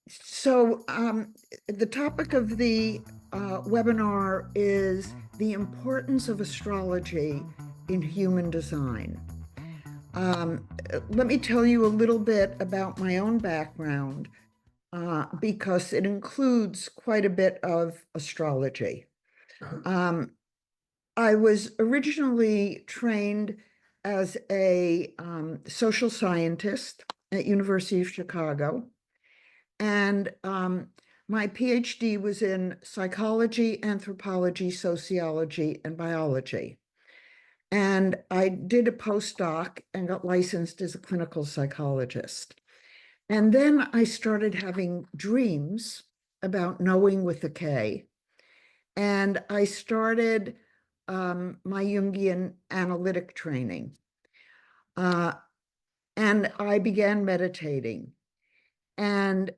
So the topic of the webinar is the importance of astrology in human design. Let me tell you a little bit about my own background because it includes quite a bit of astrology. Um, I was originally trained as a social scientist at University of Chicago. And my PhD was in psychology, anthropology, sociology, and biology. And I did a postdoc and got licensed as a clinical psychologist. And then I started having dreams about knowing with a K. And I started my Jungian analytic training. Uh, and I began meditating and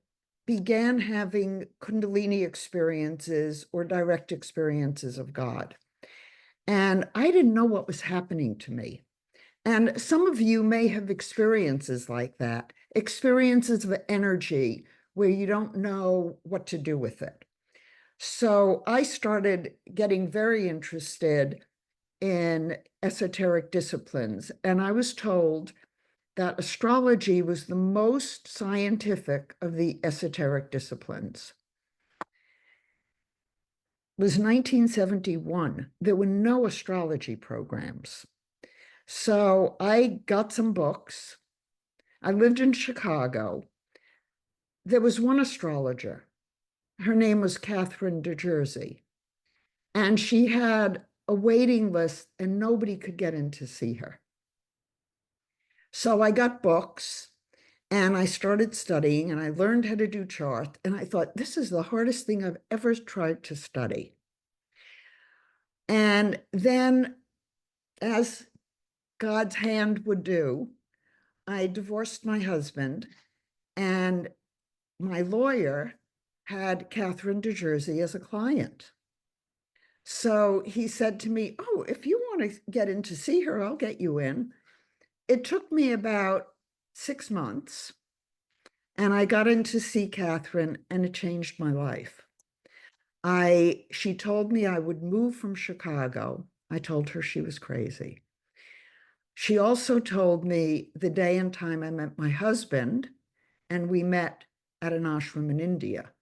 began having Kundalini experiences or direct experiences of God. And I didn't know what was happening to me. And some of you may have experiences like that, experiences of energy where you don't know what to do with it. So I started getting very interested in esoteric disciplines, and I was told that astrology was the most scientific of the esoteric disciplines. It was 1971. There were no astrology programs. So I got some books. I lived in Chicago. There was one astrologer. Her name was Catherine de Jersey. And she had a waiting list and nobody could get in to see her. So I got books and I started studying and I learned how to do charts. And I thought, this is the hardest thing I've ever tried to study. And then, as God's hand would do, I divorced my husband, and my lawyer had Catherine de Jersey as a client. So he said to me, oh, if you want to get in to see her, I'll get you in. It took me about 6 months, and I got in to see Catherine, and it changed my life. She told me I would move from Chicago. I told her she was crazy. She also told me the day and time I met my husband, and we met at an ashram in India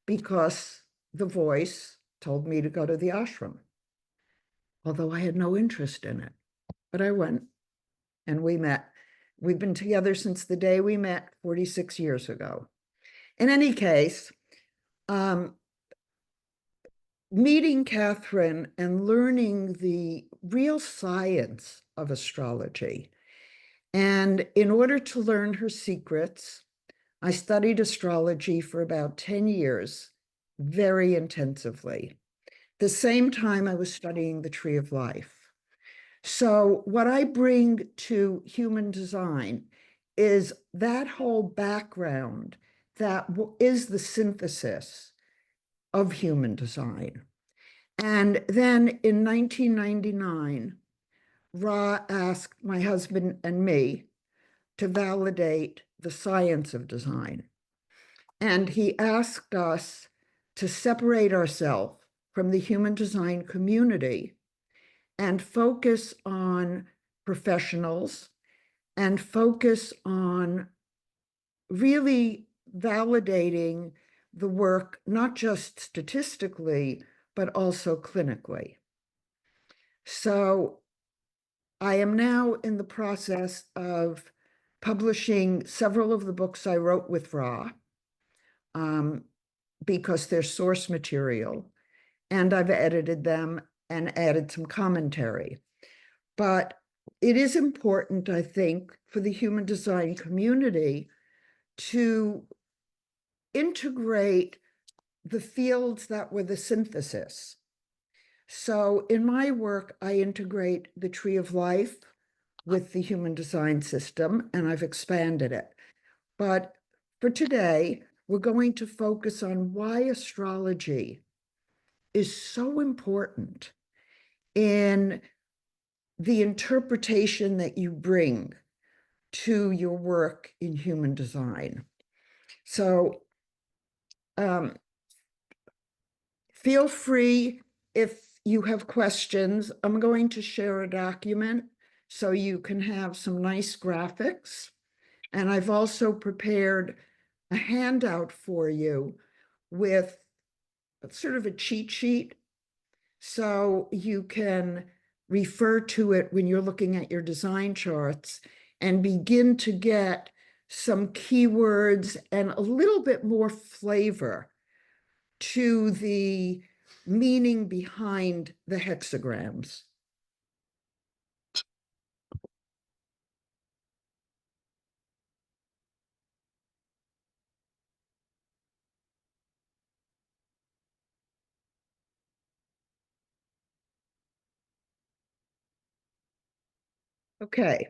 because the voice told me to go to the ashram, although I had no interest in it. But I went and we met. We've been together since the day we met 46 years ago. In any case, meeting Catherine and learning the real science of astrology. And in order to learn her secrets, I studied astrology for about 10 years, very intensively. The same time I was studying the Tree of Life. So what I bring to human design is that whole background that is the synthesis of human design. And then in 1999, Ra asked my husband and me to validate the science of design. And he asked us to separate ourselves from the human design community and focus on professionals and focus on really validating the work, not just statistically, but also clinically. So I am now in the process of publishing several of the books I wrote with Ra, because they're source material, and I've edited them and added some commentary. But it is important, I think, for the human design community to integrate the fields that were the synthesis. So in my work, I integrate the Tree of Life with the human design system, and I've expanded it. But for today, we're going to focus on why astrology is so important in the interpretation that you bring to your work in human design. So feel free if you have questions. I'm going to share a document so you can have some nice graphics. And I've also prepared a handout for you with sort of a cheat sheet so you can refer to it when you're looking at your design charts and begin to get some keywords and a little bit more flavor to the meaning behind the hexagrams. Okay,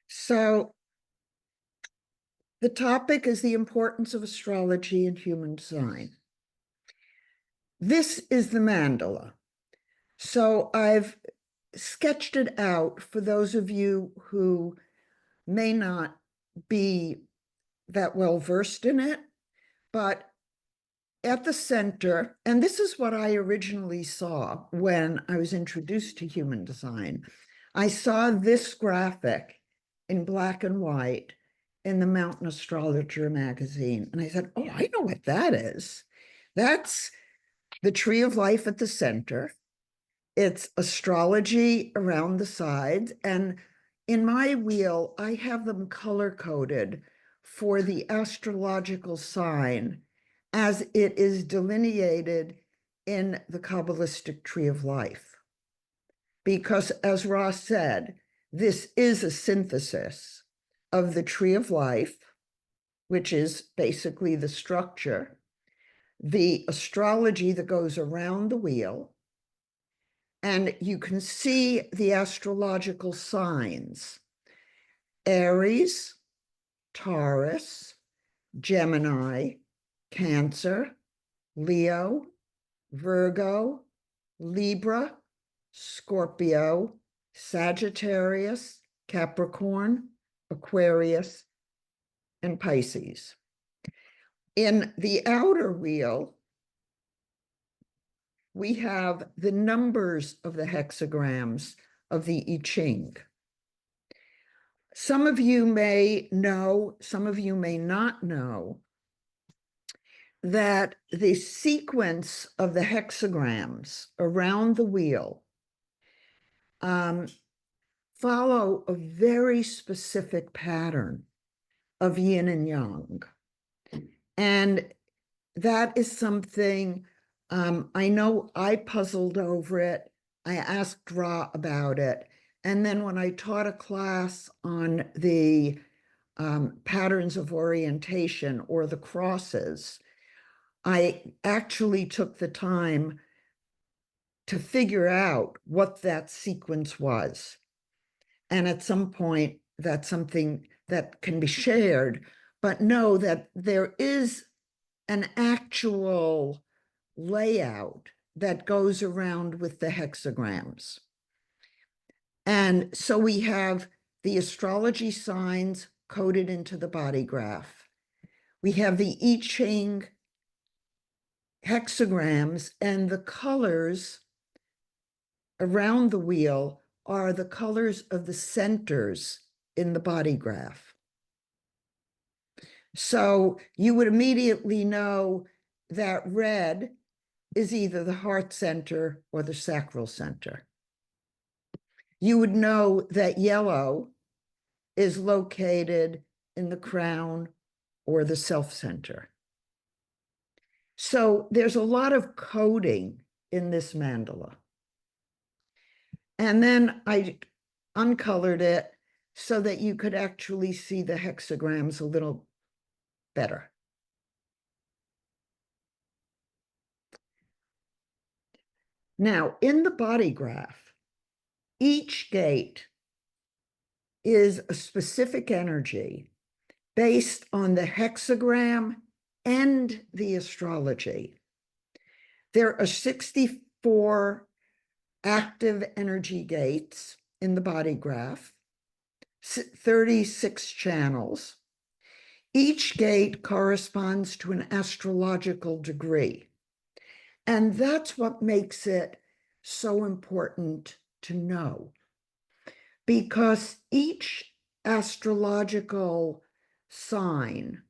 so the topic is the importance of astrology in human design. This is the mandala. So I've sketched it out for those of you who may not be that well versed in it, but at the center, and this is what I originally saw when I was introduced to human design. I saw this graphic in black and white in the Mountain Astrologer magazine. And I said, oh, I know what that is. That's the tree of life at the center. It's astrology around the sides. And in my wheel, I have them color coded for the astrological sign as it is delineated in the Kabbalistic tree of life. Because as Ross said, this is a synthesis of the tree of life, which is basically the structure, the astrology that goes around the wheel, and you can see the astrological signs: Aries, Taurus, Gemini, Cancer, Leo, Virgo, Libra, Scorpio, Sagittarius, Capricorn, Aquarius, and Pisces. In the outer wheel, we have the numbers of the hexagrams of the I Ching. Some of you may know, some of you may not know, that the sequence of the hexagrams around the wheel follow a very specific pattern of yin and yang. And that is something, I know I puzzled over it. I asked Ra about it. And then when I taught a class on the patterns of orientation or the crosses, I actually took the time to figure out what that sequence was. And at some point, that's something that can be shared, but know that there is an actual layout that goes around with the hexagrams. And so we have the astrology signs coded into the body graph. We have the I Ching hexagrams, and the colors around the wheel are the colors of the centers in the body graph. So you would immediately know that red is either the heart center or the sacral center. You would know that yellow is located in the crown or the self center. So there's a lot of coding in this mandala. And then I uncolored it so that you could actually see the hexagrams a little better. Now, in the body graph, each gate is a specific energy based on the hexagram and the astrology. There are 64 active energy gates in the body graph, 36 channels. Each gate corresponds to an astrological degree. And that's what makes it so important to know, because each astrological sign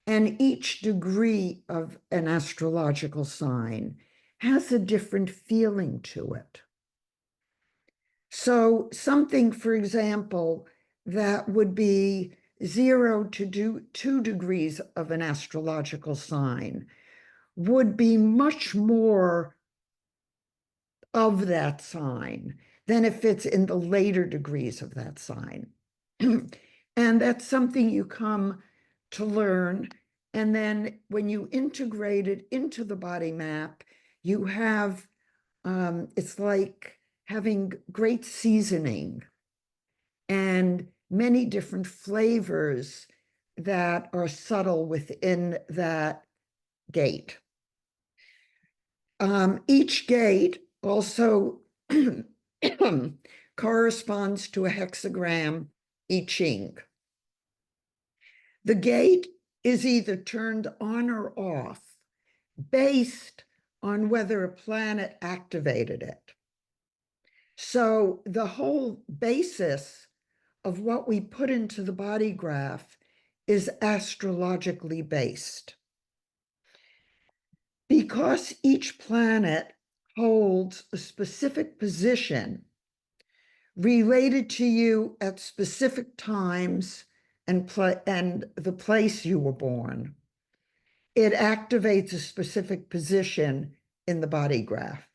and each degree of an astrological sign has a different feeling to it. So something, for example, that would be 0 to 2 degrees of an astrological sign would be much more of that sign than if it's in the later degrees of that sign. And that's something you come to learn. And then when you integrate it into the body map, you have, it's like having great seasoning and many different flavors that are subtle within that gate. Each gate also corresponds to a hexagram I Ching. The gate is either turned on or off based on whether a planet activated it. So the whole basis of what we put into the body graph is astrologically based. Because each planet holds a specific position related to you at specific times and the place you were born, it activates a specific position in the body graph.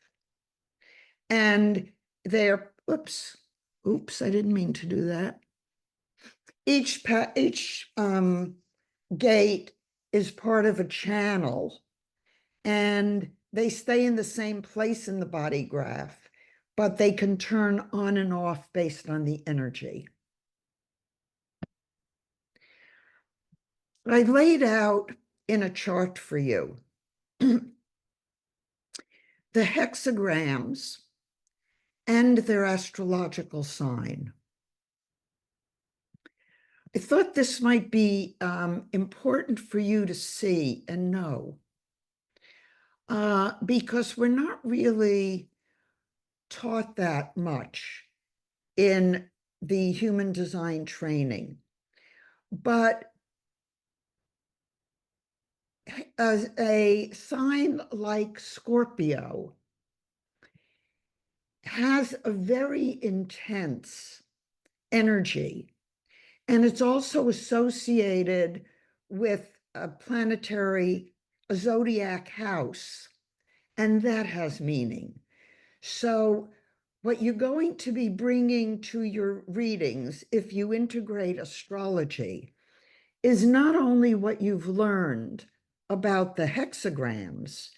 And they're, oops, I didn't mean to do that. Each gate is part of a channel, and they stay in the same place in the body graph, but they can turn on and off based on the energy. I laid out in a chart for you the hexagrams and their astrological sign. I thought this might be important for you to see and know, because we're not really taught that much in the human design training. But as a sign like Scorpio has a very intense energy, and it's also associated with a planetary, a zodiac house, and that has meaning. So what you're going to be bringing to your readings, if you integrate astrology, is not only what you've learned about the hexagrams,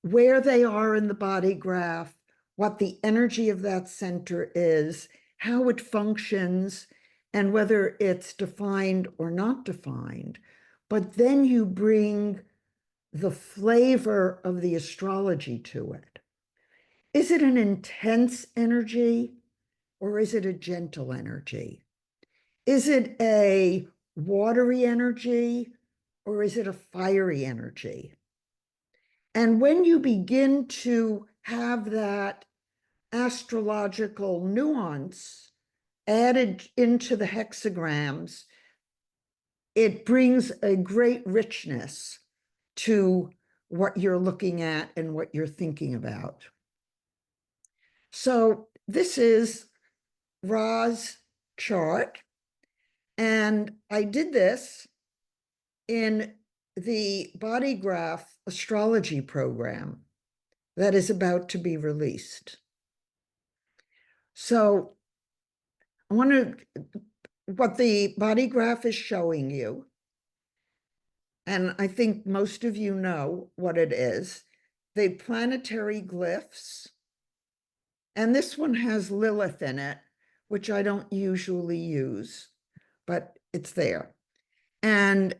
where they are in the body graph, what the energy of that center is, how it functions, and whether it's defined or not defined, but then you bring the flavor of the astrology to it. Is it an intense energy, or is it a gentle energy? Is it a watery energy, or is it a fiery energy? And when you begin to have that astrological nuance added into the hexagrams, it brings a great richness to what you're looking at and what you're thinking about. So this is Ra's chart, and I did this in the Bodygraph Astrology program that is about to be released. So I want to, what the Bodygraph is showing you, and I think most of you know what it is, the planetary glyphs. And this one has Lilith in it, which I don't usually use, but it's there. And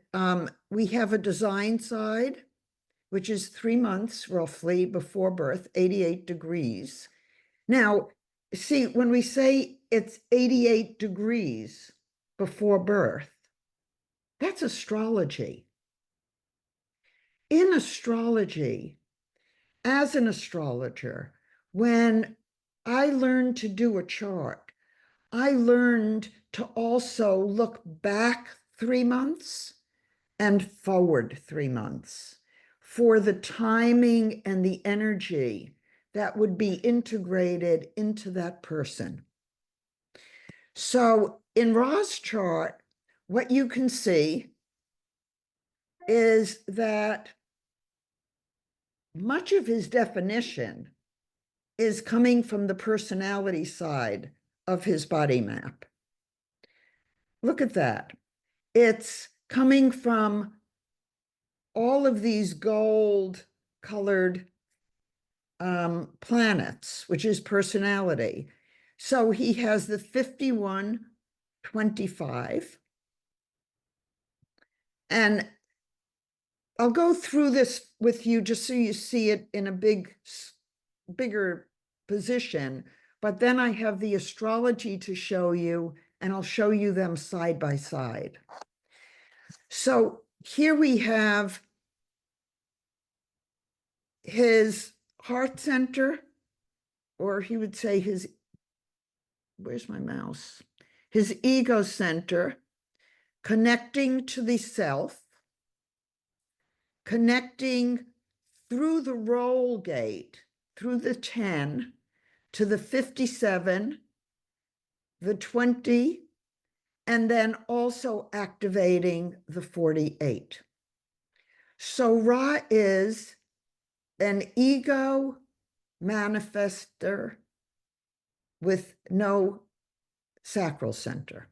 we have a design side, which is 3 months roughly before birth, 88 degrees. Now, see, when we say it's 88 degrees before birth, That's astrology. In astrology, as an astrologer, when I learned to do a chart, I learned to also look back 3 months and forward 3 months for the timing and the energy that would be integrated into that person. So in Ra's chart, what you can see is that much of his definition is coming from the personality side of his body map. Look at that. It's coming from all of these gold colored planets, which is personality. So he has the 51-25. And I'll go through this with you just so you see it in a bigger position. But then I have the astrology to show you, and I'll show you them side by side. So here we have his heart center, or he would say his, where's my mouse? His ego center, connecting to the self, connecting through the roll gate, through the 10, to the 57, the 20, and then also activating the 48. So Ra is an ego manifester with no sacral center.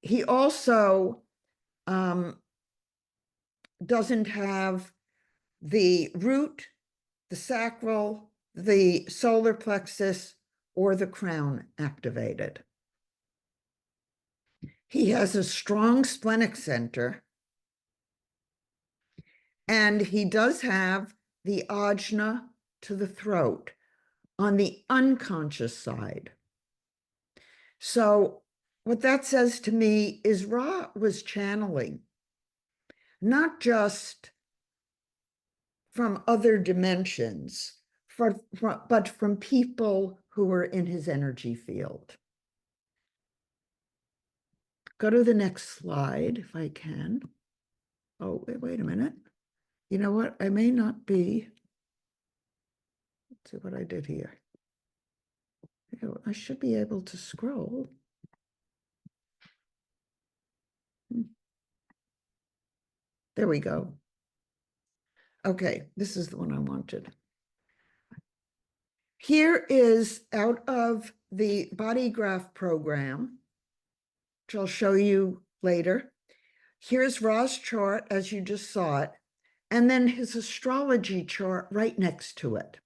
He also doesn't have the root, the sacral, the solar plexus, or the crown activated. He has a strong splenic center, and he does have the ajna to the throat on the unconscious side. So what that says to me is Ra was channeling, not just from other dimensions, but from people who were in his energy field. Go to the next slide, if I can. Oh, wait a minute. You know what? I may not be. Let's see what I did here. I should be able to scroll. There we go. Okay, this is the one I wanted. Here is out of the Bodygraph program, which I'll show you later. Here's Ra's chart, as you just saw it, and then his astrology chart right next to it.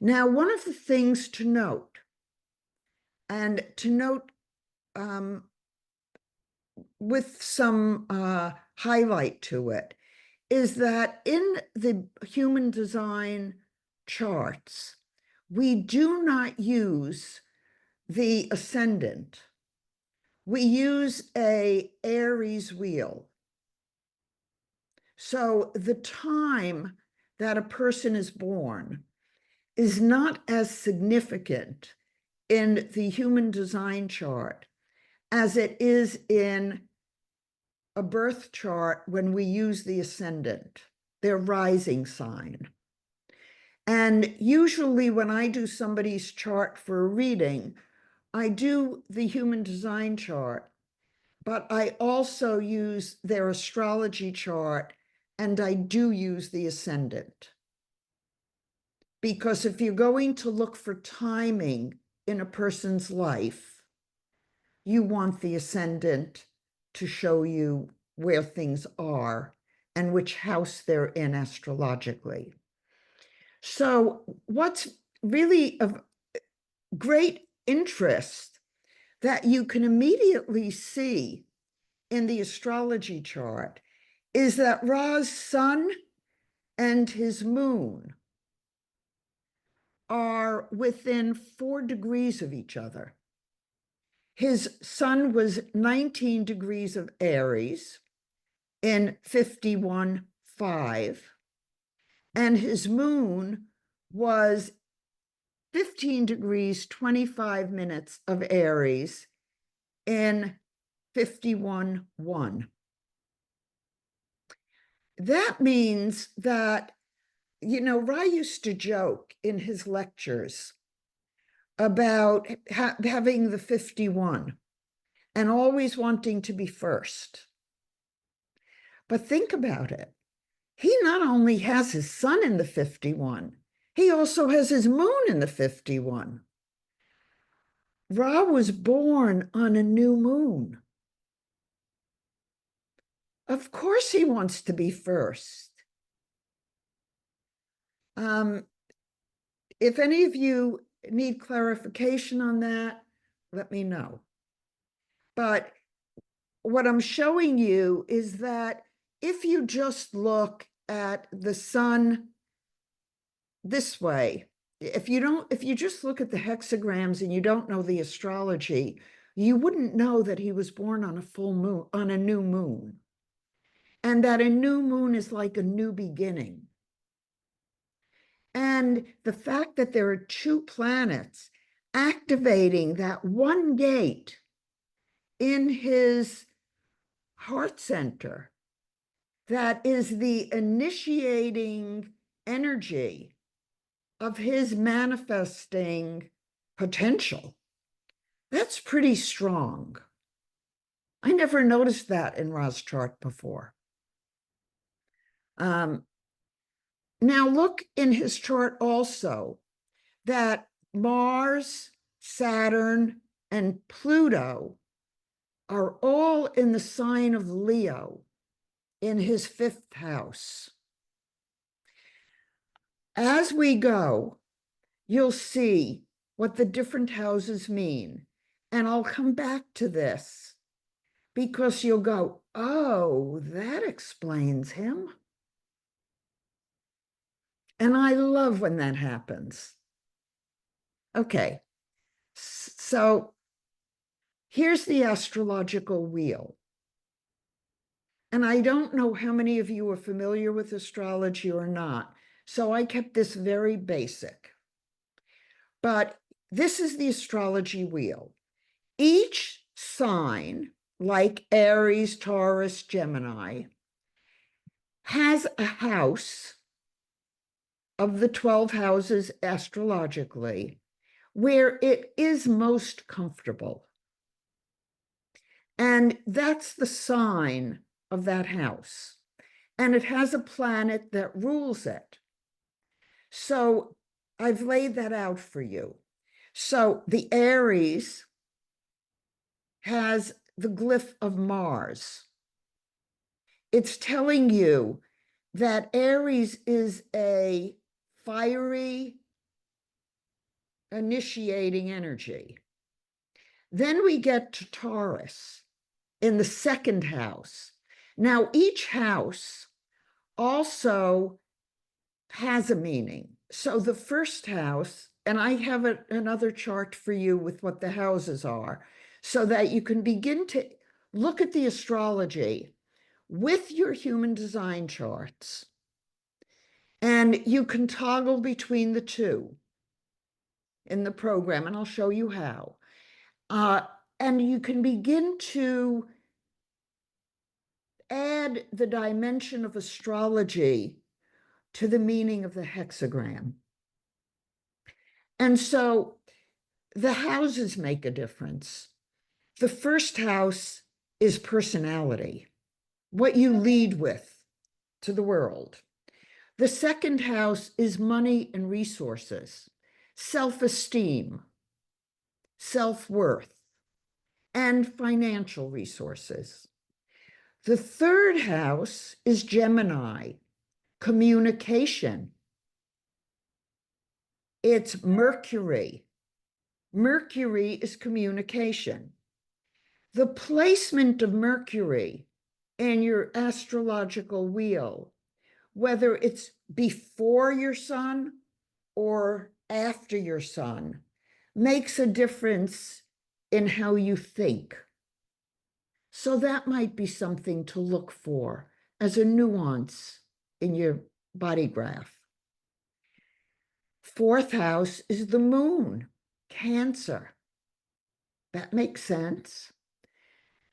Now, one of the things to note, and to note with some highlight to it, is that in the human design charts, we do not use the ascendant. We use a Aries wheel. So the time that a person is born is not as significant in the human design chart as it is in a birth chart when we use the ascendant, their rising sign. And usually when I do somebody's chart for a reading, I do the human design chart, but I also use their astrology chart, and I do use the ascendant. Because if you're going to look for timing in a person's life, you want the ascendant to show you where things are and which house they're in astrologically. So what's really of great interest that you can immediately see in the astrology chart is that Ra's sun and his moon are within 4 degrees of each other. His sun was 19 degrees of Aries in 51.5, and his moon was 15 degrees, 25 minutes of Aries in 51.1. That means that, Ra used to joke in his lectures about having the 51 and always wanting to be first. But think about it. He not only has his sun in the 51, he also has his moon in the 51. Ra was born on a new moon. Of course he wants to be first. If any of you need clarification on that, let me know. But what I'm showing you is that if you just look at the sun this way, if you just look at the hexagrams and you don't know the astrology, you wouldn't know that he was born on a full moon, on a new moon. And that a new moon is like a new beginning. And the fact that there are two planets activating that one gate in his heart center, that is the initiating energy of his manifesting potential, that's pretty strong. I never noticed that in Ra's chart before. Now look in his chart also that Mars, Saturn, and Pluto are all in the sign of Leo in his 5th house. As we go, you'll see what the different houses mean. And I'll come back to this because you'll go, oh, that explains him. And I love when that happens. Okay, so here's the astrological wheel. And I don't know how many of you are familiar with astrology or not, so I kept this very basic. But this is the astrology wheel. Each sign, like Aries, Taurus, Gemini, has a house of the 12 houses astrologically where it is most comfortable. And that's the sign of that house. And it has a planet that rules it. So I've laid that out for you. So the Aries has the glyph of Mars. It's telling you that Aries is a fiery, initiating energy. Then we get to Taurus in the 2nd house. Now, each house also has a meaning. So the 1st house, and I have another chart for you with what the houses are, so that you can begin to look at the astrology with your human design charts. And you can toggle between the two in the program, and I'll show you how. And you can begin to add the dimension of astrology to the meaning of the hexagram. And so the houses make a difference. The 1st house is personality, what you lead with to the world. The 2nd house is money and resources, self-esteem, self-worth, and financial resources. The 3rd house is Gemini, communication. It's Mercury. Mercury is communication. The placement of Mercury in your astrological wheel, whether it's before your sun or after your sun, makes a difference in how you think. So that might be something to look for as a nuance in your body graph. Fourth house is the moon, Cancer. That makes sense.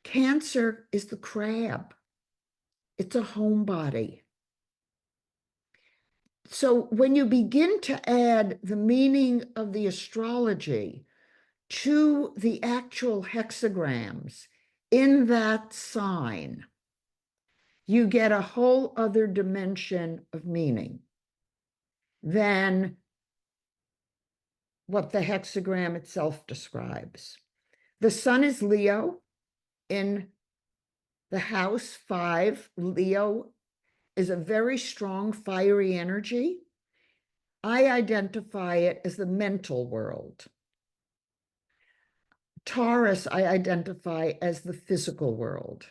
Cancer is the crab. It's a homebody. So when you begin to add the meaning of the astrology to the actual hexagrams in that sign, you get a whole other dimension of meaning than what the hexagram itself describes. The sun is Leo in the house 5. Leo is a very strong, fiery energy. I identify it as the mental world. Taurus, I identify as the physical world.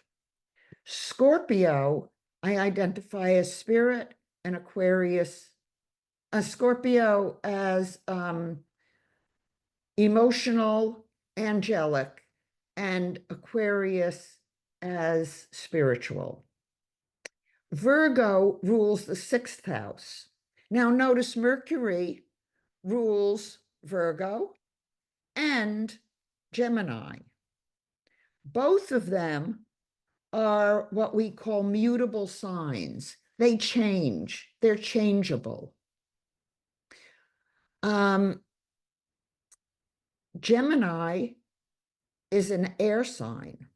Scorpio, I identify as spirit, and Aquarius, Scorpio as emotional, angelic, and Aquarius as spiritual. Virgo rules the 6th house. Now notice Mercury rules Virgo and Gemini. Both of them are what we call mutable signs. They change, they're changeable. Gemini is an air sign,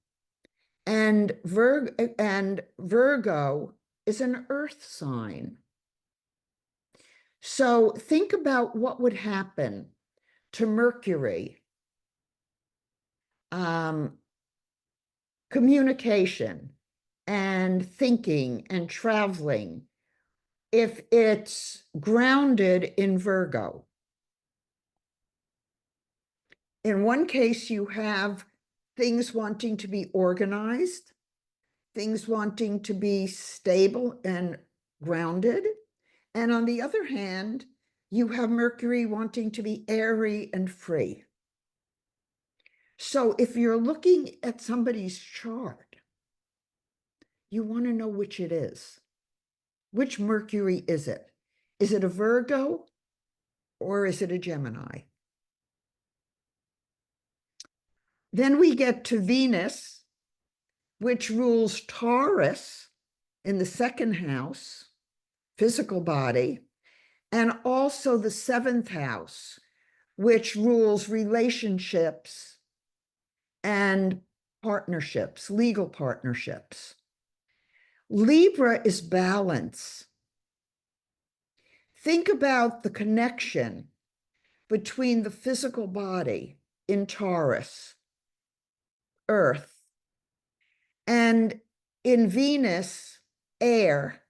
and Virgo is an earth sign. So think about what would happen to Mercury. Communication and thinking and traveling if it's grounded in Virgo. In one case, you have things wanting to be organized, things wanting to be stable and grounded. And on the other hand, you have Mercury wanting to be airy and free. So if you're looking at somebody's chart, you want to know which it is. Which Mercury is it? Is it a Virgo or is it a Gemini? Then we get to Venus, which rules Taurus in the 2nd house, physical body, and also the 7th house, which rules relationships and partnerships, legal partnerships. Libra is balance. Think about the connection between the physical body in Taurus, Earth, and in Venus, air,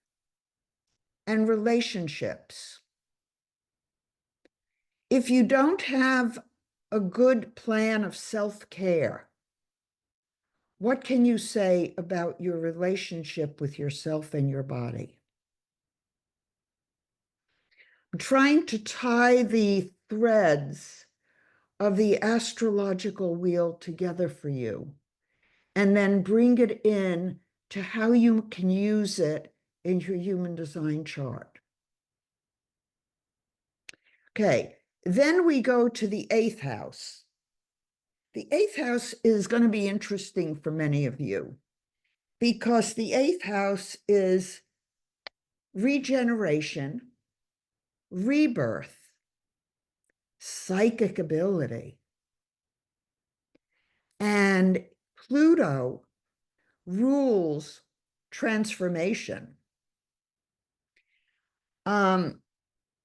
and relationships. If you don't have a good plan of self-care, what can you say about your relationship with yourself and your body? I'm trying to tie the threads of the astrological wheel together for you, and then bring it in to how you can use it in your human design chart. Okay, then we go to the 8th house. The 8th house is going to be interesting for many of you because the 8th house is regeneration, rebirth, psychic ability, and Pluto rules transformation.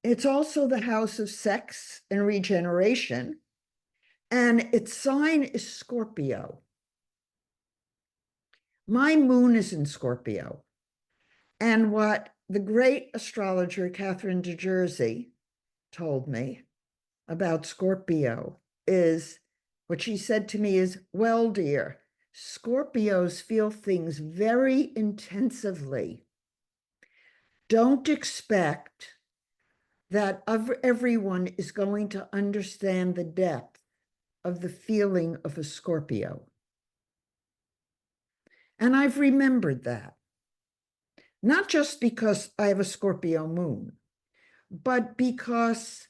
It's also the house of sex and regeneration, and its sign is Scorpio. My moon is in Scorpio, and what the great astrologer Catherine de Jersey told me about Scorpio is, what she said to me is, well, dear, Scorpios feel things very intensively. Don't expect that everyone is going to understand the depth of the feeling of a Scorpio. And I've remembered that, not just because I have a Scorpio moon, but because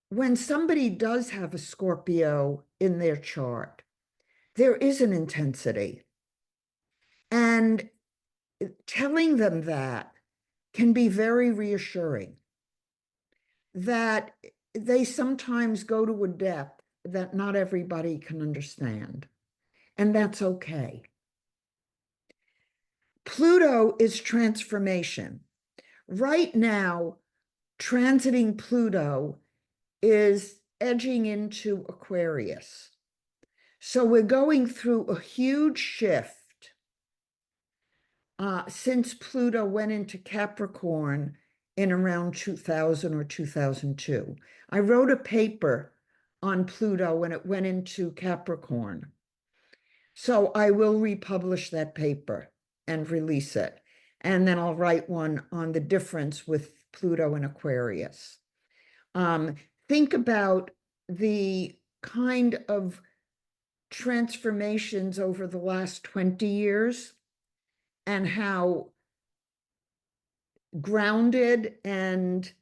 when somebody does have a Scorpio in their chart, there is an intensity. And telling them that can be very reassuring, that they sometimes go to a depth that not everybody can understand, and that's okay. Pluto is transformation. Right now, transiting Pluto is edging into Aquarius. So we're going through a huge shift since Pluto went into Capricorn in around 2000 or 2002. I wrote a paper on Pluto when it went into Capricorn. So I will republish that paper and release it. And then I'll write one on the difference with Pluto and Aquarius. Think about the kind of transformations over the last 20 years and how grounded and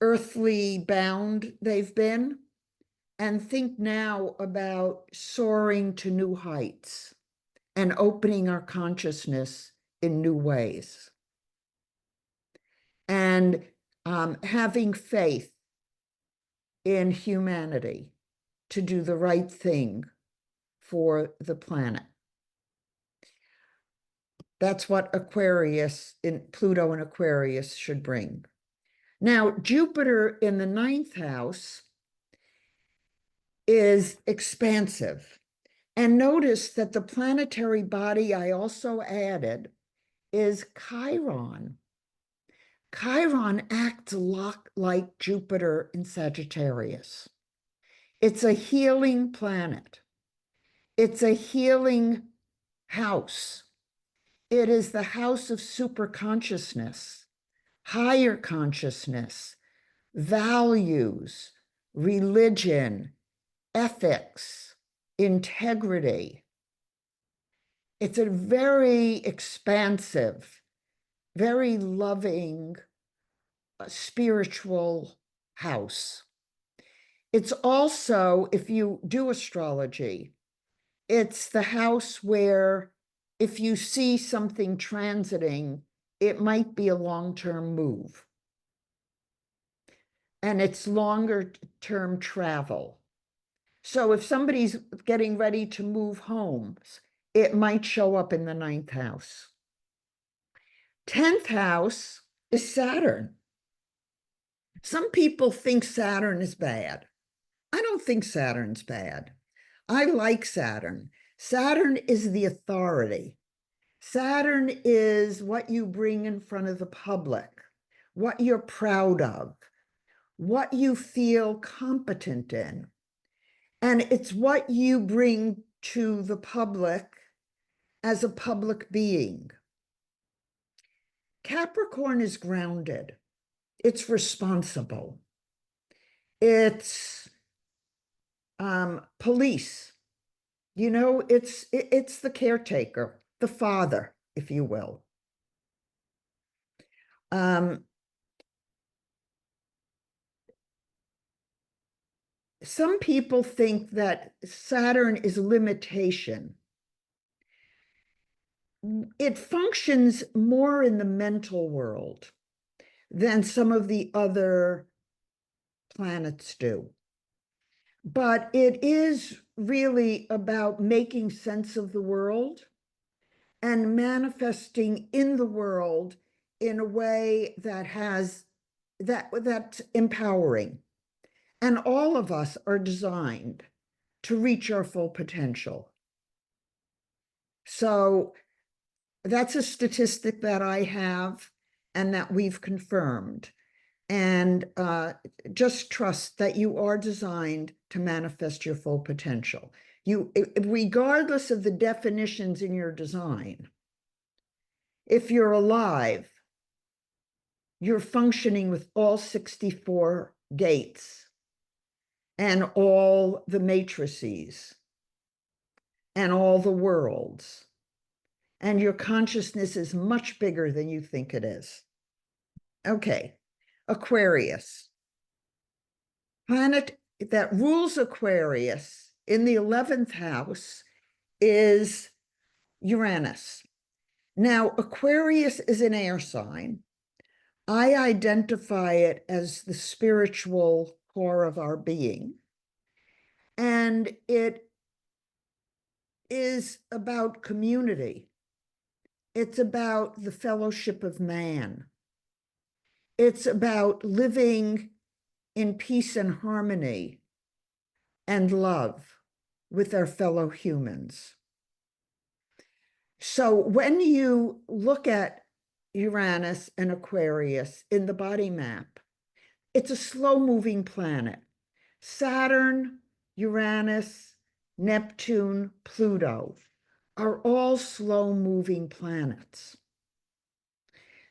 earthly bound they've been. And think now about soaring to new heights and opening our consciousness in new ways. And having faith in humanity to do the right thing for the planet. That's what Aquarius, in Pluto and Aquarius, should bring. Now, Jupiter in the 9th house is expansive. And notice that the planetary body I also added is Chiron. Chiron acts a lot like Jupiter in Sagittarius. It's a healing planet. It's a healing house. It is the house of superconsciousness, higher consciousness, values, religion, ethics, integrity. It's a very expansive, very loving, spiritual house. It's also, if you do astrology, it's the house where if you see something transiting, it might be a long-term move. And it's longer-term travel. So if somebody's getting ready to move homes, it might show up in the 9th house. 10th house is Saturn. Some people think Saturn is bad. I don't think Saturn's bad. I like Saturn. Saturn is the authority. Saturn is what you bring in front of the public, what you're proud of, what you feel competent in. And it's what you bring to the public as a public being. Capricorn is grounded. It's responsible. It's police. You know, it's the caretaker, the father, if you will. Some people think that Saturn is limitation. It functions more in the mental world than some of the other planets do. But it is really about making sense of the world and manifesting in the world in a way that that's empowering. And all of us are designed to reach our full potential. So that's a statistic that I have and that we've confirmed. And just trust that you are designed to manifest your full potential. Regardless of the definitions in your design, if you're alive, you're functioning with all 64 gates and all the matrices and all the worlds. And your consciousness is much bigger than you think it is. Okay, Aquarius. Planet that rules Aquarius in the 11th house is Uranus. Now, Aquarius is an air sign. I identify it as the spiritual core of our being. And it is about community. It's about the fellowship of man. It's about living in peace and harmony and love with our fellow humans. So when you look at Uranus and Aquarius in the body map, it's a slow-moving planet. Saturn, Uranus, Neptune, Pluto are all slow-moving planets.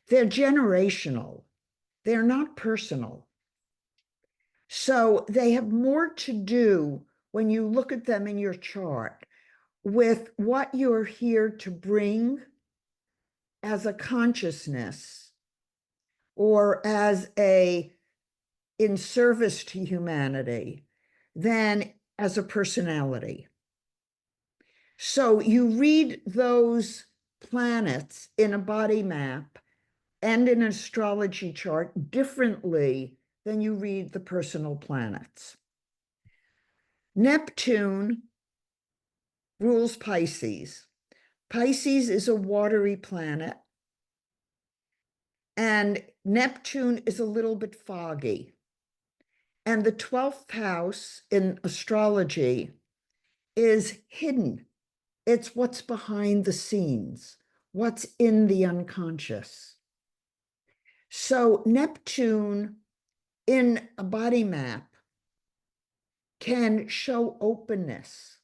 They're generational. They're not personal. So they have more to do when you look at them in your chart with what you're here to bring as a consciousness or as in service to humanity than as a personality. So you read those planets in a body map and in an astrology chart differently than you read the personal planets. Neptune rules Pisces. Pisces is a watery planet, and Neptune is a little bit foggy. And the 12th house in astrology is hidden. It's what's behind the scenes, what's in the unconscious. So Neptune in a body map can show openness.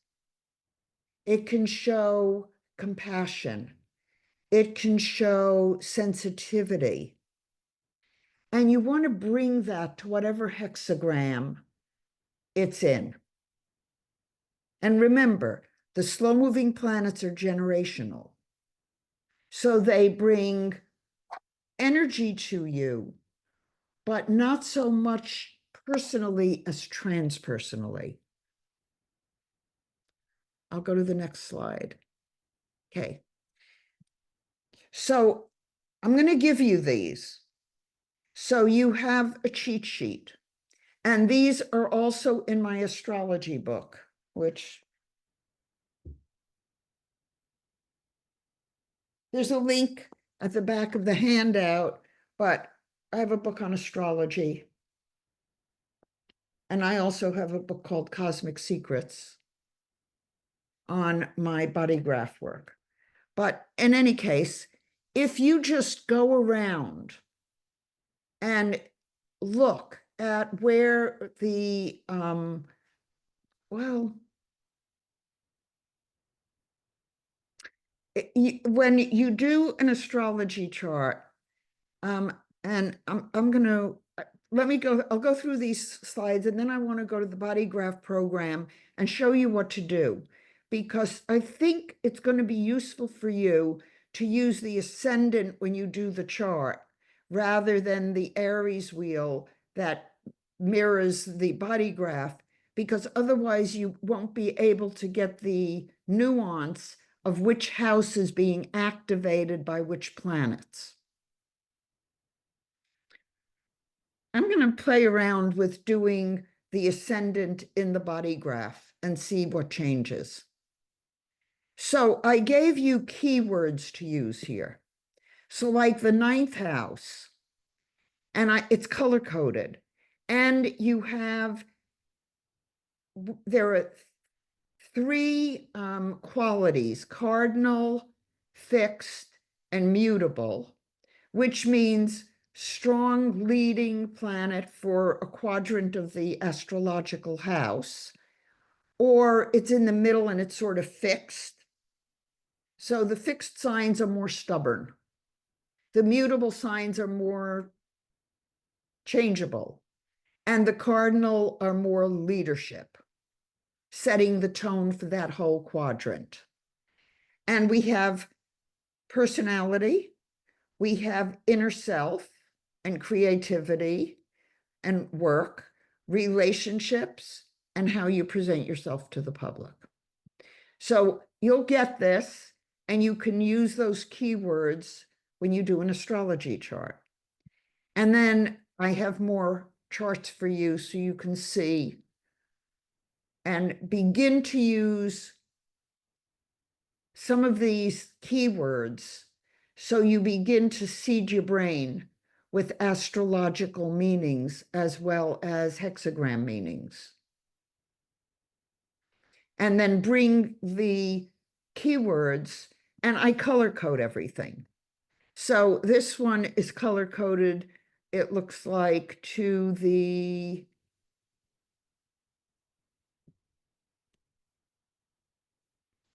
It can show compassion. It can show sensitivity. And you want to bring that to whatever hexagram it's in. And remember, the slow-moving planets are generational. So they bring energy to you, but not so much personally as transpersonally. I'll go to the next slide. Okay. So I'm going to give you these. So you have a cheat sheet. And these are also in my astrology book, which there's a link at the back of the handout, but I have a book on astrology. And I also have a book called Cosmic Secrets on my bodygraph work. But in any case, if you just go around and look at where the, when you do an astrology chart, and I'm going to, I'll go through these slides, and then I want to go to the Bodygraph program and show you what to do, because I think it's going to be useful for you to use the ascendant when you do the chart, rather than the Aries wheel that mirrors the bodygraph, because otherwise you won't be able to get the nuance of which house is being activated by which planets. I'm going to play around with doing the ascendant in the bodygraph and see what changes. So I gave you keywords to use here. So like the 9th house, and it's color-coded. And you have, there are 3 qualities: cardinal, fixed, and mutable, which means strong leading planet for a quadrant of the astrological house, or it's in the middle and it's sort of fixed. So the fixed signs are more stubborn. The mutable signs are more changeable. And the cardinal are more leadership, setting the tone for that whole quadrant. And we have personality, we have inner self and creativity and work, relationships, and how you present yourself to the public. So you'll get this, and you can use those keywords when you do an astrology chart. And then I have more charts for you so you can see and begin to use some of these keywords so you begin to seed your brain with astrological meanings as well as hexagram meanings. And then bring the keywords, and I color code everything. So this one is color coded, it looks like, to the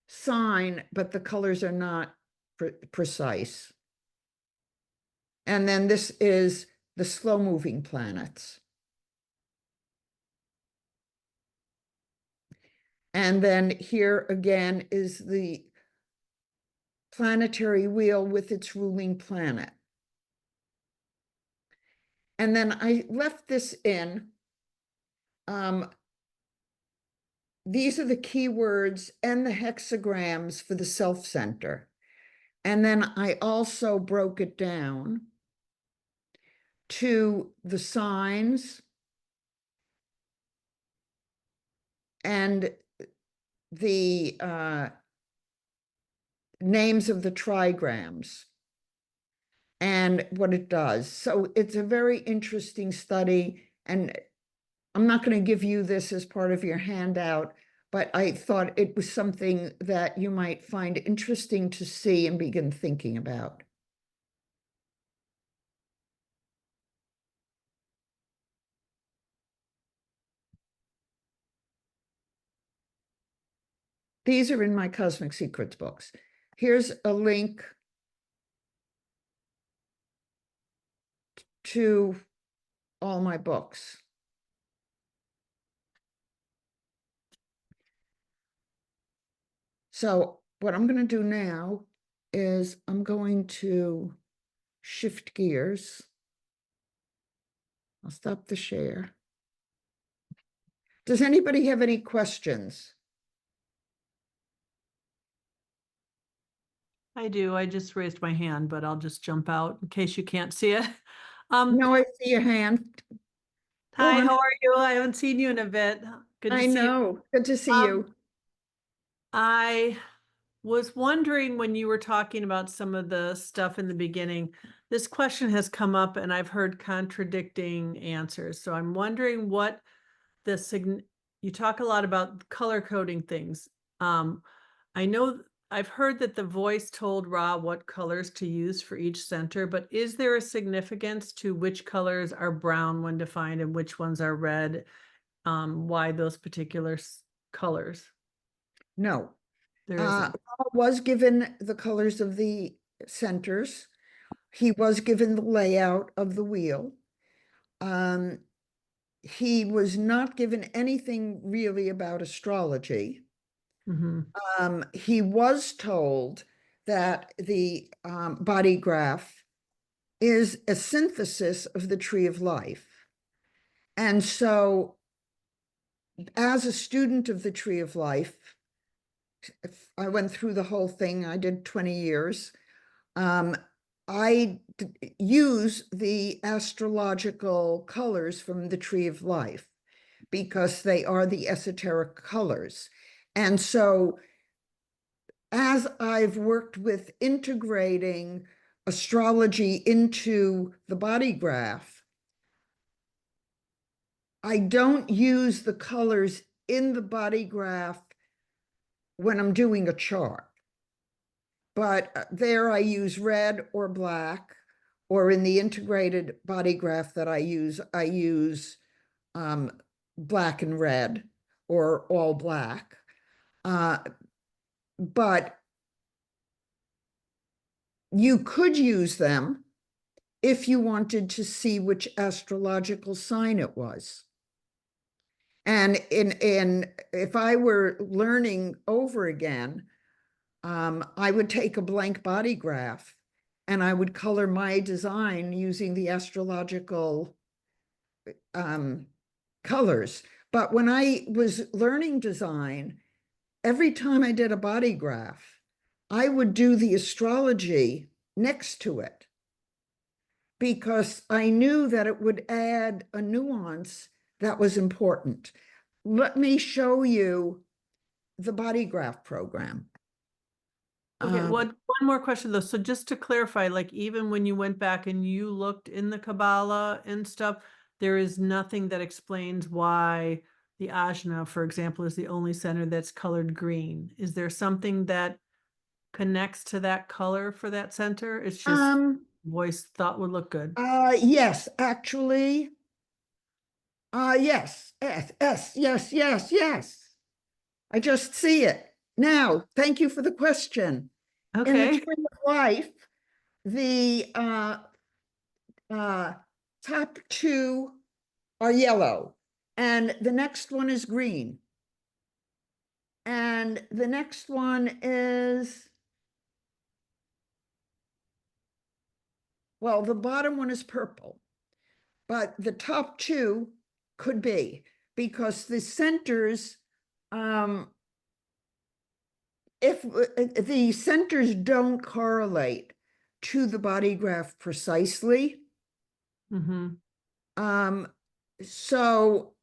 sign, but the colors are not precise. And then this is the slow moving planets. And then here again is the planetary wheel with its ruling planet. And then I left this in. These are the keywords and the hexagrams for the self center. And then I also broke it down to the signs and the names of the trigrams and what it does. So it's a very interesting study, and I'm not going to give you this as part of your handout, but I thought it was something that you might find interesting to see and begin thinking about. These are in my Cosmic Secrets books. Here's a link to all my books. So what I'm going to do now is I'm going to shift gears. I'll stop the share. Does anybody have any questions? I do. I just raised my hand, but I'll just jump out in case you can't see it. No, I see your hand. Hi, how are you? I haven't seen you in a bit. Good to I see you. know. Good to see you. I was wondering when you were talking about some of the stuff in the beginning, this question has come up and I've heard contradicting answers. So I'm wondering what you talk a lot about color coding things. I know I've heard that the voice told Ra what colors to use for each center, but is there a significance to which colors are brown when defined and which ones are red? Why those particular colors? No. There isn't. Paul was given the colors of the centers. He was given the layout of the wheel. He was not given anything really about astrology. He was told that the body graph is a synthesis of the tree of life. And so, as a student of the tree of life, I went through the whole thing. I did 20 years. I use the astrological colors from the tree of life because they are the esoteric colors. And so, as I've worked with integrating astrology into the body graph, I don't use the colors in the body graph when I'm doing a chart. But there I use red or black, or in the integrated body graph that I use black and red or all black. But you could use them if you wanted to see which astrological sign it was. And if I were learning over again, I would take a blank body graph and I would color my design using the astrological colors. But when I was learning design, every time I did a body graph, I would do the astrology next to it because I knew that it would add a nuance that was important. Let me show you the body graph program. Okay, one more question though. So just to clarify, like even when you went back and you looked in the Kabbalah and stuff, there is nothing that explains why the Ajna, for example, is the only center that's colored green. Is there something that connects to that color for that center? It's just voice thought would look good. Yes, actually. Yes, yes. I just see it. Now, thank you for the question. In the Okay. tree of life, the top two are yellow, and the next one is green. And the next one is, well, the bottom one is purple, but the top two could be because the centers, if the centers don't correlate to the body graph precisely, so,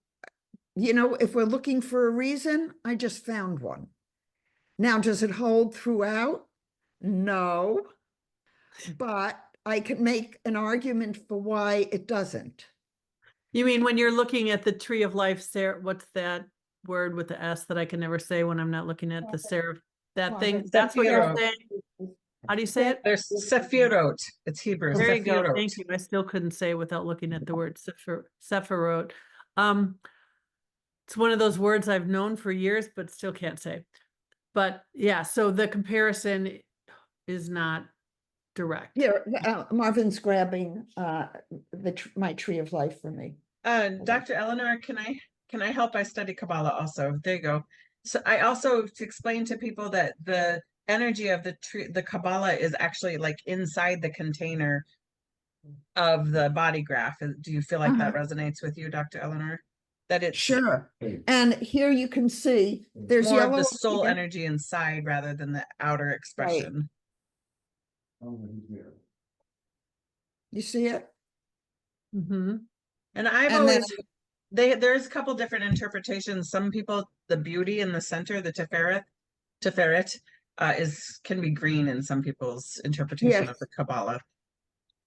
you know, if we're looking for a reason, I just found one. Now, does it hold throughout? No, but I can make an argument for why it doesn't. You mean when you're looking at the tree of life, Sarah, what's that word with the S that I can never say when I'm not looking at the Sarah, that thing? That's what you're saying? How do you say it? There's Sephirot. It's Hebrew. There you go. Sephirot. Thank you. I still couldn't say it without looking at the word Sephirot. It's one of those words I've known for years, but still can't say. But yeah, so the comparison is not direct. Here, Marvin's grabbing my tree of life for me. Dr. Eleanor, can I help? I study Kabbalah also. There you go. So I also to explain to people that the energy of the tree, the Kabbalah is actually like inside the container of the body graph. Do you feel like that resonates with you, Dr. Eleanor? That it's sure. And here you can see there's more yellow of the soul here. energy inside rather than the outer expression. Right. You see it? Mm-hmm. And I've And always there's a couple different interpretations. Some people, the beauty in the center, the Tiferet, can be green in some people's interpretation of the Kabbalah.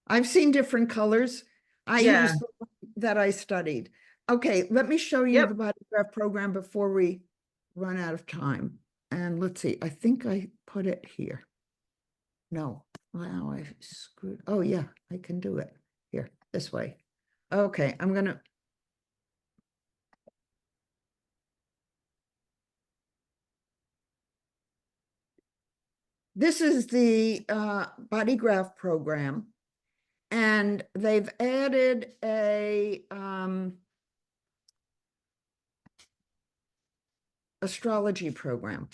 I've seen different colors. I Yeah. used the one that I studied. Okay, let me show you the body graph program before we run out of time. And let's see, I think I put it here. No, wow, I screwed. Oh yeah, I can do it here, this way. Okay, I'm gonna. This is the body graph program, and they've added a astrology program.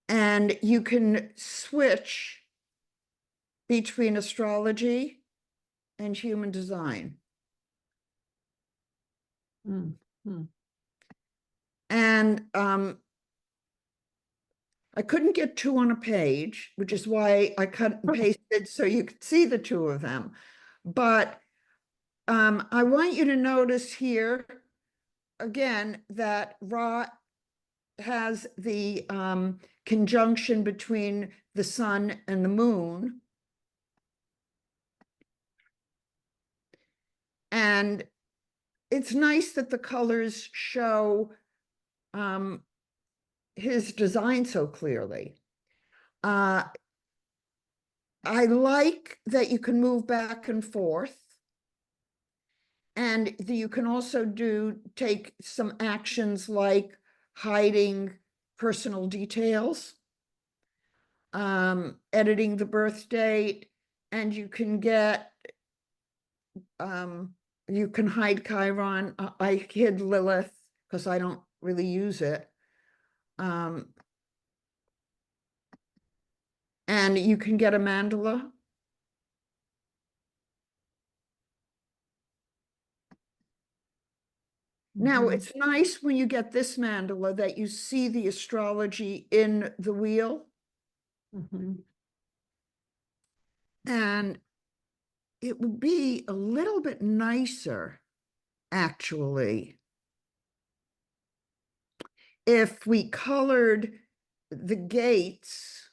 And you can switch between astrology and human design. Mm-hmm. And I couldn't get two on a page, which is why I cut and pasted so you could see the two of them. But I want you to notice here, again, that Ra has the conjunction between the sun and the moon. And it's nice that the colors show his design so clearly. I like that you can move back and forth. And you can also take some actions like hiding personal details, editing the birth date, and you can get, you can hide Chiron. I hid Lilith because I don't really use it. And you can get a mandala. Now, Mhm. it's nice when you get this mandala that you see the astrology in the wheel. Mhm. And it would be a little bit nicer, actually, if we colored the gates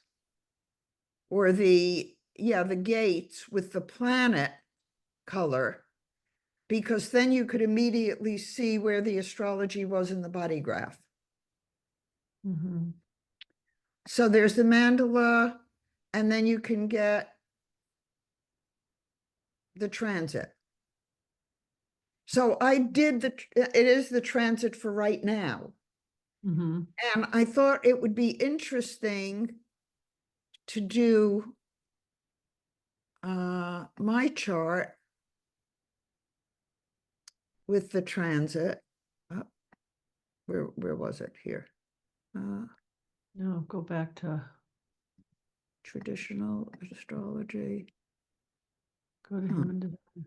or the gates with the planet color, because then you could immediately see where the astrology was in the body graph. Mhm. So there's the mandala, and then you can get the transit. So I did it is the transit for right now. Mhm. And I thought it would be interesting to do my chart with the transit. Where was it here? No, go back to, Traditional astrology. go to human design.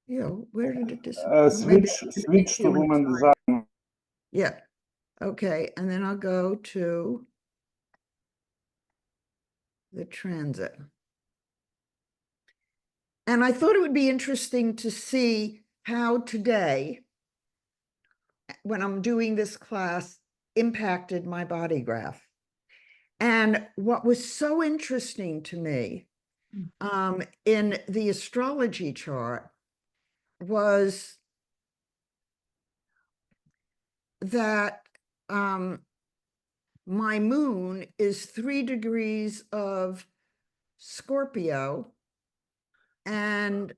Yeah, where did it disappear? Switch to human design. Yeah, okay, and then I'll go to the transit. And I thought it would be interesting to see how today, when I'm doing this class, impacted my body graph. And what was so interesting to me in the astrology chart was that my moon is 3 degrees of Scorpio, and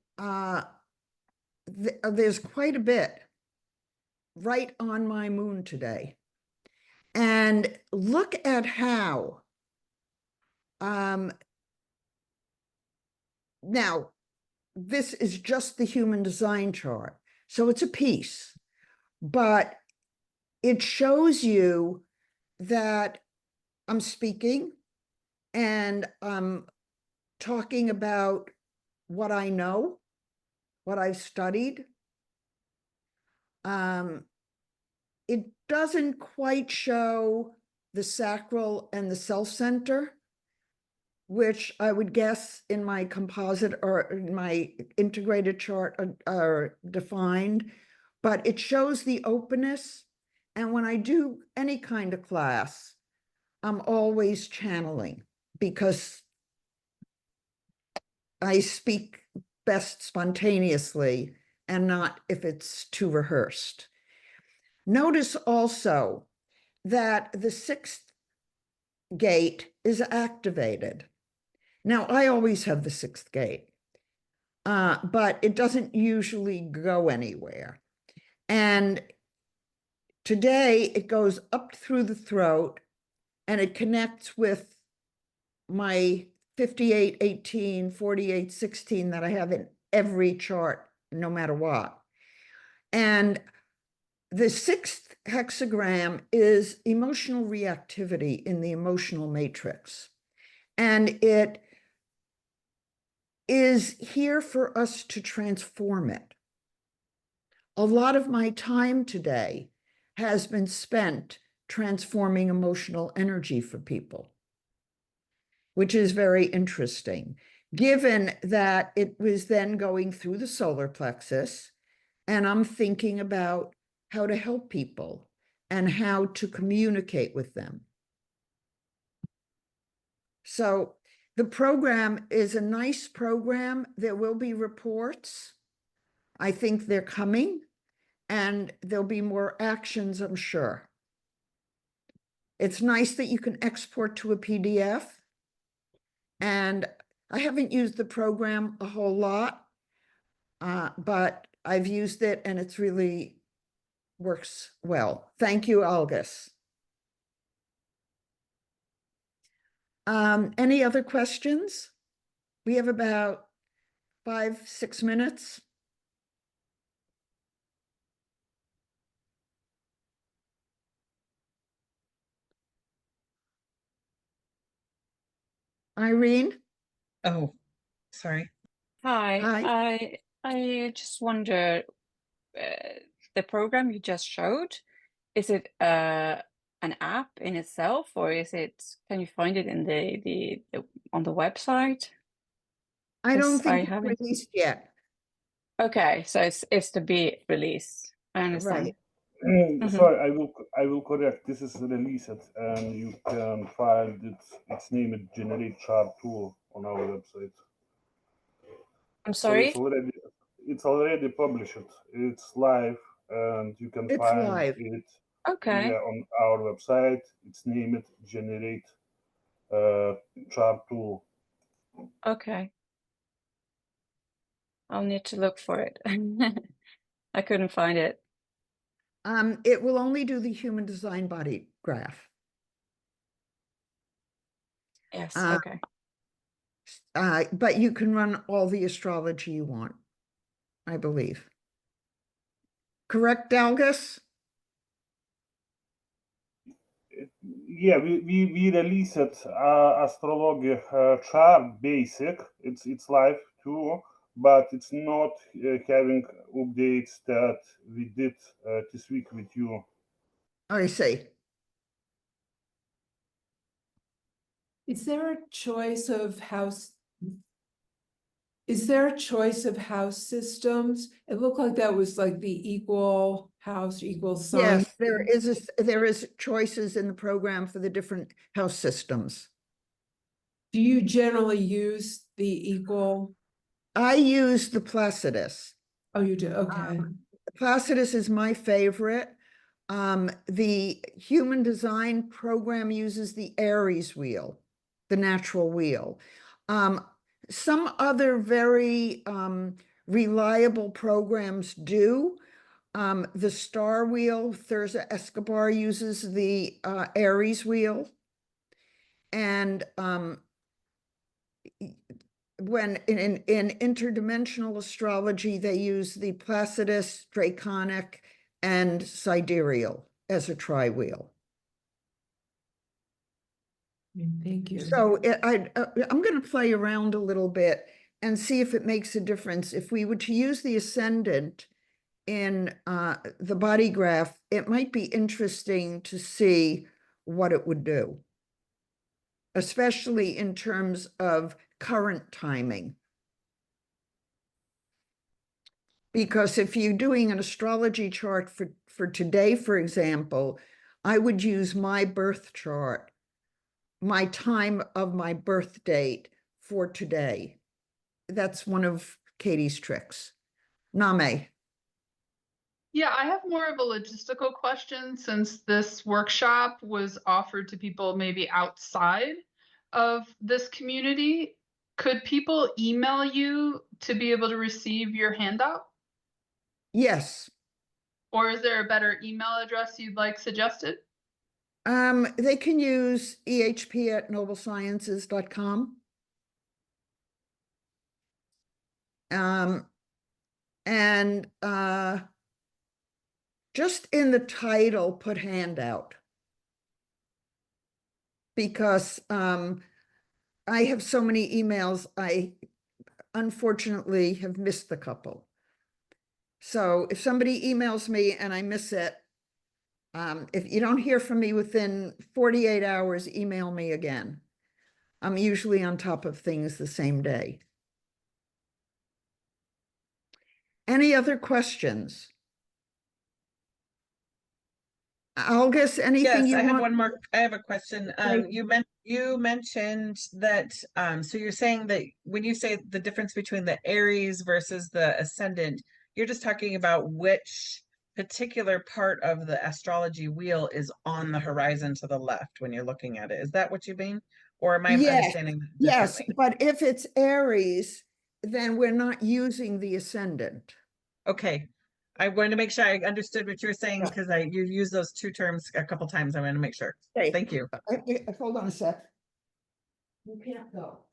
there's quite a bit right on my moon today. And look at how now this is just the human design chart, so it's a piece, but it shows you that I'm speaking and I'm talking about what I know, what I've studied. It doesn't quite show the sacral and the self center, which I would guess in my composite or in my integrated chart are defined, but it shows the openness. And when I do any kind of class, I'm always channeling because I speak best spontaneously and not if it's too rehearsed. Notice also that the 6th gate is activated. Now, I always have the 6th gate, but it doesn't usually go anywhere. And today it goes up through the throat and it connects with my 58-18, 48-16 that I have in every chart, no matter what. And the 6th hexagram is emotional reactivity in the emotional matrix. And it is here for us to transform it. A lot of my time today has been spent transforming emotional energy for people, which is very interesting, given that it was then going through the solar plexus, and I'm thinking about how to help people and how to communicate with them. So the program is a nice program. There will be reports. I think they're coming, and there'll be more actions, I'm sure. It's nice that you can export to a PDF. And I haven't used the program a whole lot, but I've used it and it's really works well. Thank you, Algus. Any other questions? We have about 5-6 minutes. Irene? Oh, sorry. Hi, Hi. I just wonder, the program you just showed, is it an app in itself, or is it, can you find it in the on the website? I don't 'Cause I think it's haven't. released yet. Okay, so it's to be released. I understand. Right. Mhm. Sorry, I will correct. This is released, and you can find it. It's named Generate Chart Tool on our website. I'm So it's sorry. already published. It's live, and you can It's find live. it Okay, on our website. It's named Generate Chart Tool. okay. I'll need to look for it. I couldn't find it. It will only do the human design body graph. Yes, Uh, okay. But you can run all the astrology you want, I believe. Correct, Dalgus? Yeah, we released Astrology Chart Basic. It's live too, but it's not having updates that we did this week with you. I see. Is there a choice of house? Is there a choice of house systems? It looked like that was like the equal house, equal sign. Yes, there is choices in the program for the different house systems. Do you generally use the equal? I use the Placidus. Oh, you do, okay. Placidus is my favorite. The human design program uses the Aries wheel, the natural wheel. Some other very reliable programs do. The Star Wheel, Thurza Escobar uses the Aries wheel. And when in interdimensional astrology, they use the Placidus, Draconic, and Sidereal as a tri-wheel. Thank you. So I'm going to play around a little bit and see if it makes a difference. If we were to use the ascendant in the body graph, it might be interesting to see what it would do, especially in terms of current timing. Because if you're doing an astrology chart for today, for example, I would use my birth chart, my time of my birth date for today. That's one of Katie's tricks. Name. Yeah, I have more of a logistical question since this workshop was offered to people maybe outside of this community. Could people email you to be able to receive your handout? Yes. Or is there a better email address you'd like suggested? They can use ehp@noblesciences.com. And just in the title, put handout. Because I have so many emails, I unfortunately have missed the couple. So if somebody emails me and I miss it, if you don't hear from me within 48 hours, email me again. I'm usually on top of things the same day. Any other questions? August, anything Yes, you I have want? one more. I have a question. Okay. You mentioned that so you're saying that when you say the difference between the Aries versus the ascendant, you're just talking about which particular part of the astrology wheel is on the horizon to the left when you're looking at it. Is that what you mean? Or am I Yes, understanding that yes, differently? but if it's Aries, then we're not using the ascendant. Okay. I wanted to make sure I understood what you were saying Yeah. because you used those two terms a couple times. I wanted to make sure. Okay. Thank you. Hold on a sec. You can't go.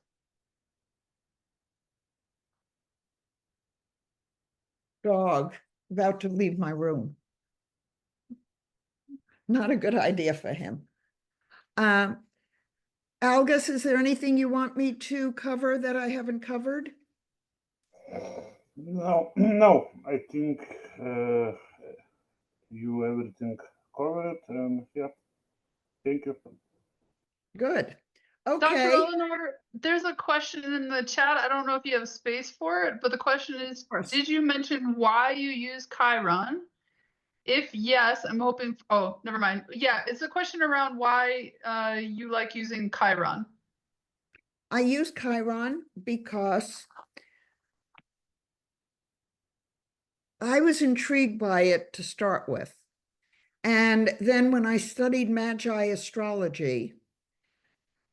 dog about to leave my room. Not a good idea for him. Algus, is there anything you want me to cover that I haven't covered? No, I think you everything covered, and yeah, thank you. Good. Dr. Okay. Eleanor, there's a question in the chat. I don't know if you have space for it, but the question is, course. did you mention why you use Chiron? If yes, I'm hoping, oh, never mind. Yeah, it's a question around why you like using Chiron. I use Chiron because I was intrigued by it to start with. And then when I studied Magi astrology,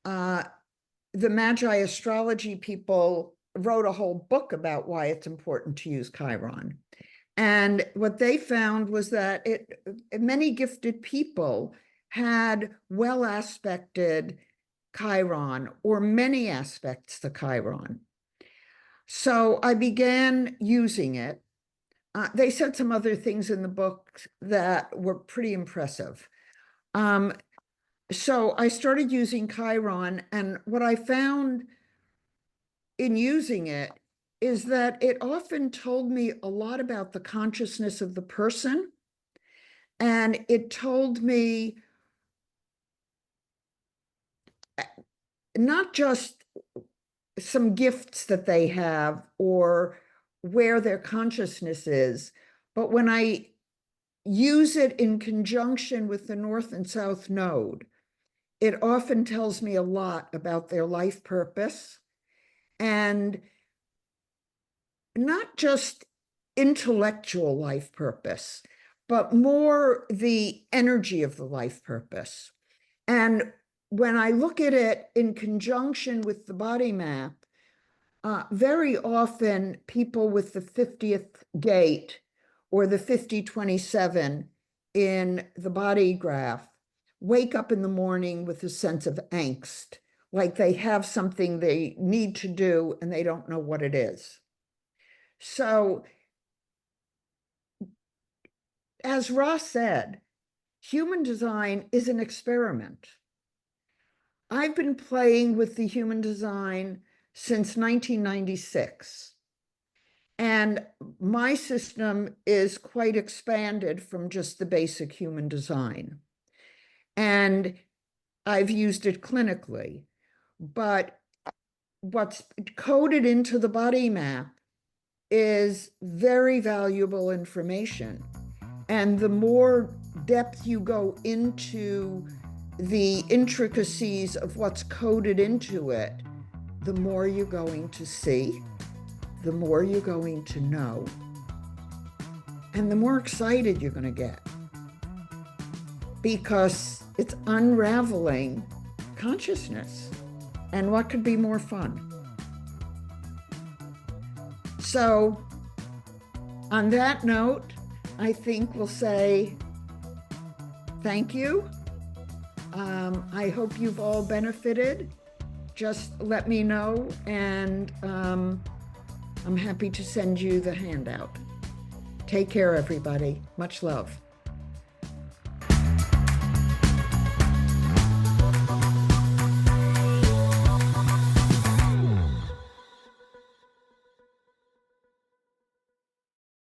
the Magi astrology people wrote a whole book about why it's important to use Chiron. And what they found was that many gifted people had well aspected Chiron or many aspects to Chiron. So I began using it. They said some other things in the book that were pretty impressive. So I started using Chiron, and what I found in using it is that it often told me a lot about the consciousness of the person. And it told me not just some gifts that they have or where their consciousness is, but when I use it in conjunction with the North and South Node, it often tells me a lot about their life purpose, and not just intellectual life purpose, but more the energy of the life purpose. And when I look at it in conjunction with the body map, very often people with the 50th gate or the 5027 in the body graph wake up in the morning with a sense of angst, like they have something they need to do and they don't know what it is. So, as Ross said, human design is an experiment. I've been playing with the human design since 1996. And my system is quite expanded from just the basic human design. And I've used it clinically. But what's coded into the body map is very valuable information. And the more depth you go into the intricacies of what's coded into it, the more you're going to see, the more you're going to know, and the more excited you're going to get, because it's unraveling consciousness. And what could be more fun? So, on that note, I think we'll say thank you. I hope you've all benefited. Just let me know, and I'm happy to send you the handout. Take care, everybody. Much love.